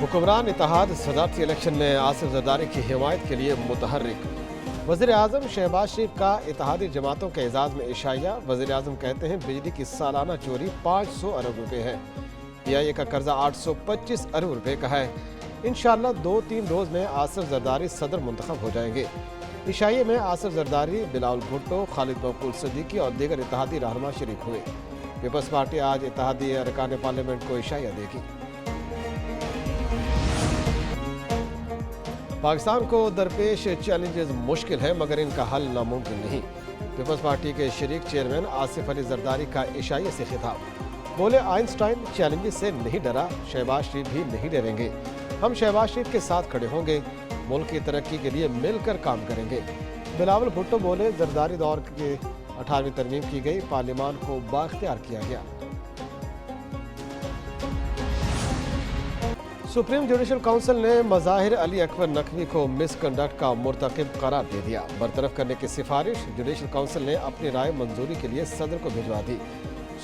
हुक्मरान इत्तेहाद सदारती इलेक्शन में आसिफ जरदारी की हिमायत के लिए मुतहर्रिक। वज़ीर आज़म शहबाज शरीफ का इत्तेहादी जमातों के एजाज़ में इशाया। वज़ीर आज़म कहते हैं बिजली की सालाना चोरी 500 अरब रुपए है। PIA का कर्जा 825 अरब रुपए का है। इंशाअल्लाह 2-3 रोज़ में आसिफ जरदारी सदर मुंतखब हो जाएंगे। इशाये में आसिफ जरदारी, बिलावल भुट्टो, खालिद मकबूल सिद्दीकी और दीगर इत्तेहादी रहनुमा शरीक हुए। पीपल्स पार्टी आज इत्तेहादी अरकान पार्लियामेंट को इशाया देगी। पाकिस्तान को दरपेश चैलेंजेस मुश्किल है मगर इनका हल नामुमकिन नहीं। पीपल्स पार्टी के शरीक चेयरमैन आसिफ अली जरदारी का इशाये से खिताब। बोले आइंस्टाइन चैलेंजेस से नहीं डरा, शहबाज शरीफ भी नहीं डरेंगे। हम शहबाज शरीफ के साथ खड़े होंगे, मुल्क की तरक्की के लिए मिलकर काम करेंगे। बिलावल भुट्टो बोले जरदारी दौर के 18वीं तरमीम की गई, पार्लियामान को बाख्तियार किया गया। सुप्रीम जुडिशल काउंसिल ने मज़ाहिर अली अकबर नकवी को मिसकंडक्ट का मुर्तकिब करार दे दिया। बरतरफ करने की सिफारिश जुडिशल काउंसिल ने अपनी राय मंजूरी के लिए सदर को भिजवा दी।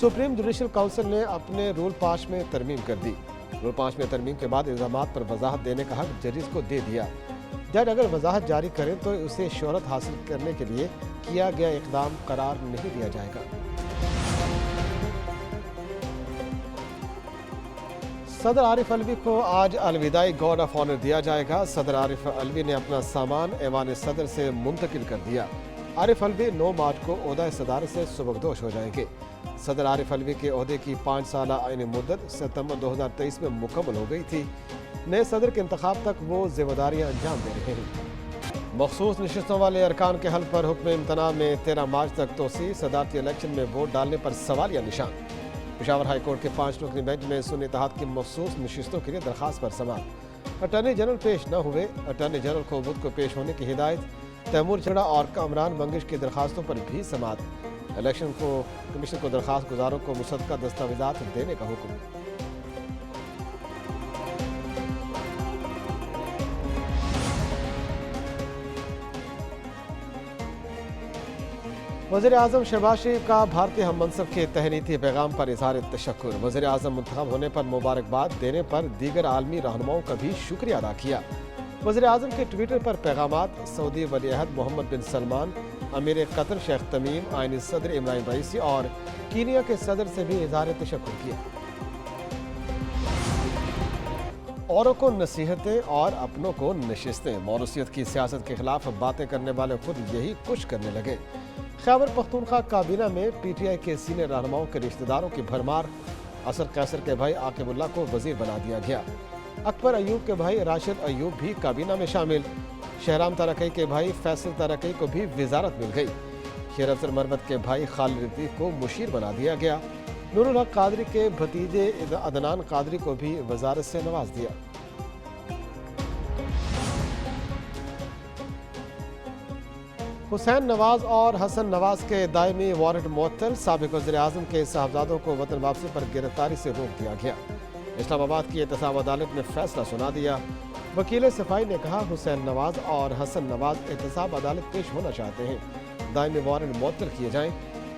सुप्रीम जुडिशल काउंसिल ने अपने रूल 5 में तरमीम कर दी। रूल 5 में तरमीम के बाद इल्ज़ामात पर वजाहत देने का हक जजेस को दे दिया। जज अगर वजाहत जारी करें तो उसे शोहरत हासिल करने के लिए किया गया इक़दाम करार नहीं दिया जाएगा। सदर आरिफ अलवी को आज अलविदाई गार्ड ऑफ ऑनर दिया जाएगा। सदर आरिफ अलवी ने अपना सामान ऐवान सदर से मुंतकिल कर दिया। आरिफ अलवी 9 मार्च को ओहदा सदारत से सुबकदोश हो जाएंगे। सदर आरिफ अलवी के ओहदे की 5 साल आईनी मुद्दत सितंबर 2023 में मुकम्मल हो गई थी। नए सदर के इंतखाब तक वो जिम्मेदारियां अंजाम दे रहे हैं। मखसूस नशिस्तों वाले अरकान के हल पर हुक्म इम्तना में 13 मार्च तक तोसी। सदारती इलेक्शन में वोट डालने पर सवालिया निशान। पेशावर हाई कोर्ट के 5 रुकनी बेंच में सुन्नी इत्तेहाद की मखसूस नशिस्तों के लिए दरखास्त पर समाअत। अटॉर्नी जनरल पेश न हुए, अटॉर्नी जनरल को बुध को पेश होने की हिदायत। तैमूर चढ़ा और कामरान मंगिश की दरखास्तों पर भी समाअत। इलेक्शन को कमीशन को दरखास्त गुजारों को मुसद्दका दस्तावेजात देने का हुक्म। वज़ीर आज़म शहबाज शरीफ का भारतीय हम मनसब के तहनीती पैगाम पर इज़हार तशक्कुर। वज़ीर आज़म मुंतखब होने पर मुबारकबाद देने पर दीगर आलमी रहनुमाओं का भी शुक्रिया अदा किया। वज़ीर आज़म के ट्विटर पर पैगामात। सऊदी वलीअहद मोहम्मद बिन सलमान, अमीर कतर शेख तमीम, आइनी सदर इमरान रईसी और कीनिया के सदर से भी इज़हार तशक्कुर किया। औरों को नसीहतें और अपनों को नशिस्तें। मौरूसियत की सियासत के खिलाफ बातें करने वाले खुद यही कुछ करने लगे। खैबर पख्तूनख्वा काबीना में PTI के सीनियर रहनुमाओं के रिश्तेदारों की भरमार। असद कैसर के भाई आकिबुल्लाह को वजीर बना दिया गया। अकबर अयूब के भाई राशिद अयूब भी काबीना में शामिल। शहराम तारकई के भाई फैसल तारकई को भी वजारत मिल गई। शेर अफसर मरवत के भाई खालिद रफीक को मुशीर बना दिया गया। नूरुल हक कादरी के भतीजे अदनान कादरी को भी वजारत से नवाज दिया। हुसैन नवाज और हसन नवाज के दायमी वारंट मुअत्तल। साबिक वज़ीर आज़म के साहबजादों को वतन वापसी पर गिरफ्तारी से रोक दिया गया। इस्लामाबाद की एहतसाब अदालत ने फैसला सुना दिया। वकील सफाई ने कहा हुसैन नवाज और हसन नवाज एहतसाब अदालत पेश होना चाहते हैं, दायमी वारंट मुअत्तल किए जाएं।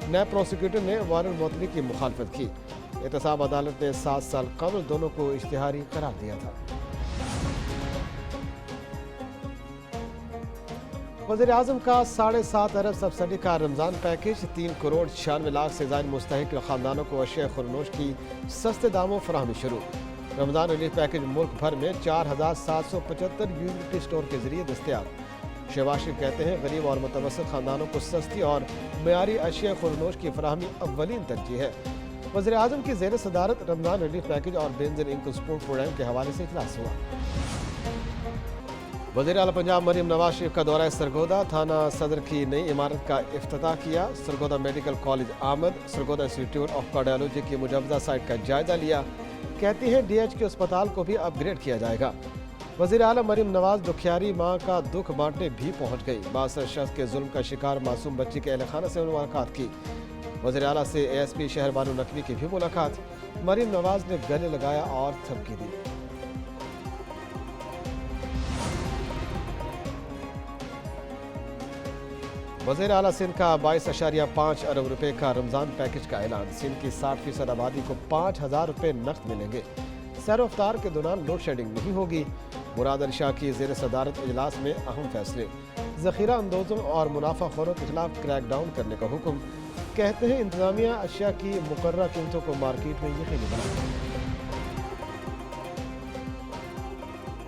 नैब प्रोसिक्यूटर ने वारंट मुअत्तली की मुखालफत की। एहतसाब अदालत ने 7 साल कबल दोनों को इश्तिहारी करार दिया था। वज़ीर आज़म का 7.5 अरब सब्सिडी का रमज़ान पैकेज। 3 करोड़ 96 लाख से ज़ायद मुस्तहिक ख़ानदानों को अशिया खुरनोश की सस्ते दामों फराहमी शुरू। रमज़ान रिलीफ पैकेज मुल्क भर में 4775 यूनिटी स्टोर के जरिए दस्तयाब। शहबाज शरीफ कहते हैं गरीब और मुतवस्सित ख़ानदानों को सस्ती और मयारी अशिया खुरनोश की फराहमी अव्वलीन तरजीह है। वज़ीर आज़म की ज़ेर सदारत रमज़ान रिलीफ पैकेज और बेंजीन इंक स्पून प्रोग्राम के हवाले से इजलास हुआ। वज़ीर आला पंजाब मरीम नवाज शरीफ का दौरा सरगोदा। थाना सदर की नई इमारत का इफ्तिताह किया। सरगोदा मेडिकल कॉलेज आमद। सरगोदा इंस्टीट्यूट ऑफ कार्डियोलॉजी की मुजवजा साइट का जायजा लिया। कहती है DH के अस्पताल को भी अपग्रेड किया जाएगा। वज़ीर आला मरीम नवाज दुखियारी माँ का दुख बांटने भी पहुँच गई। 62 शख्स के जुल्म का शिकार मासूम बच्ची के अहल खाना से मुलाकात की। वज़ीर आला से ASP शहर बानो नकवी की भी मुलाकात। मरीम नवाज ने गले लगाया और थपकी दी। वज़ीर आला सिंध का 22.5 अरब रुपए का रमज़ान पैकेज का ऐलान। सिंध की 60% आबादी को 5,000 रुपए नकद मिलेंगे। सैर अफ्तार के दौरान लोड शेडिंग नहीं होगी। मुराद अली शाह की ज़ेर सदारत इजलास में अहम फैसले। ज़ख़ीरा अंदोज़ों और मुनाफाखोरों के खिलाफ क्रैक डाउन करने का हुक्म। कहते हैं इंतज़ामिया अशिया की मुकर्रर कीमतों को मार्केट में यकीनी बनाए।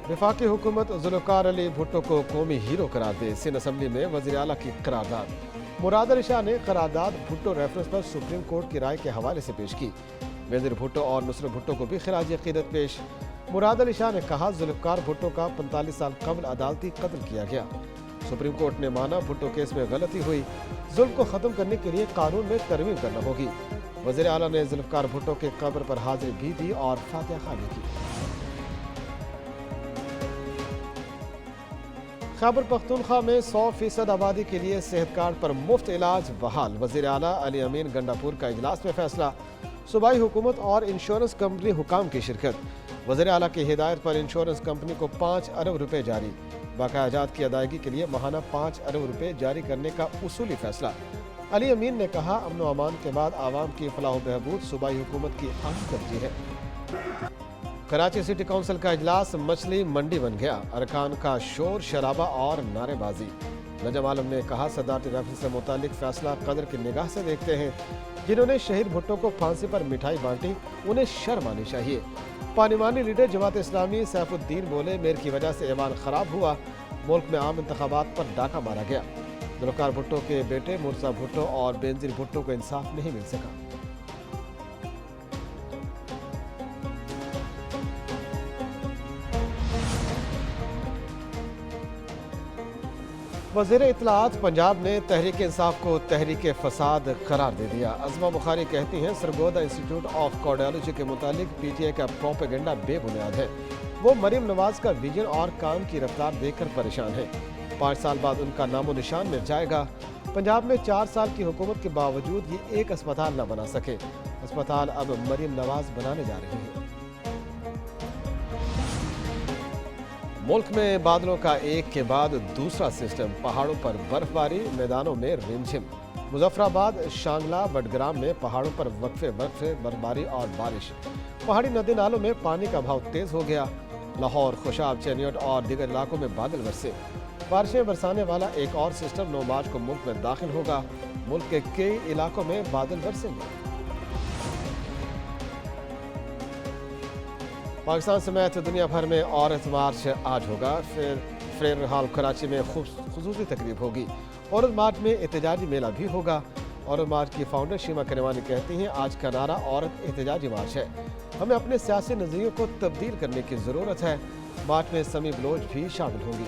वफाकी हुकूमत जुल्फ़िकार अली भुट्टो को कौमी हीरो करार दे। सिंध असम्बली में वज़ीर आला की करारदाद। मुराद अली शाह ने करारदाद भुट्टो रेफरेंस पर सुप्रीम कोर्ट की राय के हवाले से पेश की। बेनज़ीर भुट्टो और नुसरत भुट्टो को भी खिराज अक़ीदत पेश। मुराद अली शाह ने कहा जुल्फ़िकार भुट्टो का 45 साल कबल अदालती कत्ल किया गया। सुप्रीम कोर्ट ने माना भुट्टो केस में गलती हुई। जुल्म को ख़त्म करने के लिए कानून में तरमीम करना होगी। वज़ीर आला ने जुल्फ़िकार भुट्टो के कब्र पर हाजिरी भी दी और फातिहा ख़्वानी की। खैबर पख्तूनख्वा में 100% आबादी के लिए सेहत कार्ड पर मुफ्त इलाज बहाल। वज़ीर आला अली अमीन गंडापुर का इजलास में फैसला। सूबाई हुकूमत और इंश्योरेंस कंपनी हुकाम की शिरकत। वज़ीर आला की हिदायत पर इंश्योरेंस कंपनी को 5 अरब रुपए जारी। बकाया जात की अदायगी के लिए माहाना 5 अरब रुपए जारी करने का उसूली फैसला। अली अमीन ने कहा अमन व अमान के बाद आवाम की फलाह बहबूद सूबाई हुकूमत की अहम तरजीह है। कराची सिटी काउंसिल का इजलास मछली मंडी बन गया। अरकान का शोर शराबा और नारेबाजी। नजम आलम ने कहा सदारती रेफरेंस से मुतालिक फैसला कदर की निगाह से देखते हैं। जिन्होंने शहीद भुट्टो को फांसी पर मिठाई बांटी उन्हें शर्म आनी चाहिए। पार्लिमानी लीडर जमात इस्लामी सैफुद्दीन बोले मेयर की वजह से ऐवान खराब हुआ। मुल्क में आम इंतखाबात पर डाका मारा गया। जुल्फ़िकार भुट्टो के बेटे मुर्तज़ा भुट्टो और बेनज़ीर भुट्टो को इंसाफ नहीं मिल सका। वज़ीर इत्तलाआत पंजाब ने तहरीक इंसाफ को तहरीक फसाद करार दे दिया। अज़मा बुखारी कहती हैं सरगोदा इंस्टीट्यूट ऑफ कार्डियोलॉजी के मुतालिक पीटीआई का प्रोपेगेंडा बेबुनियाद है। वो मरीम नवाज का विजन और काम की रफ्तार देखकर परेशान है। 5 साल बाद उनका नामो निशान मिट जाएगा। पंजाब में 4 साल की हुकूमत के बावजूद ये एक अस्पताल न बना सके। अस्पताल अब मरीम नवाज बनाने जा रही है। मुल्क में बादलों का एक के बाद दूसरा सिस्टम। पहाड़ों पर बर्फबारी, मैदानों में रिमझिम। मुजफ्फराबाद, शांगला, बडग्राम में पहाड़ों पर वक्फे बर्फबारी और बारिश। पहाड़ी नदी नालों में पानी का बहाव तेज हो गया। लाहौर, खुशाब, चेनियट और दीगर इलाकों में बादल बरसे। बारिशें बरसाने वाला एक और सिस्टम 9 मार्च को मुल्क में दाखिल होगा। मुल्क के कई इलाकों में बादल बरसेंगे। पाकिस्तान समेत दुनिया भर में औरत मार्च आज होगा। फिर फ्रेर हाल कराची में खुसूसी तकरीब होगी। औरत मार्च में एहतजाजी मेला भी होगा। औरत मार्च की फाउंडर शीमा करवानी कहती हैं आज का नारा औरत एहतजाजी मार्च है। हमें अपने सियासी नज़रियों को तब्दील करने की ज़रूरत है। मार्च में समी बलोच भी शामिल होंगी।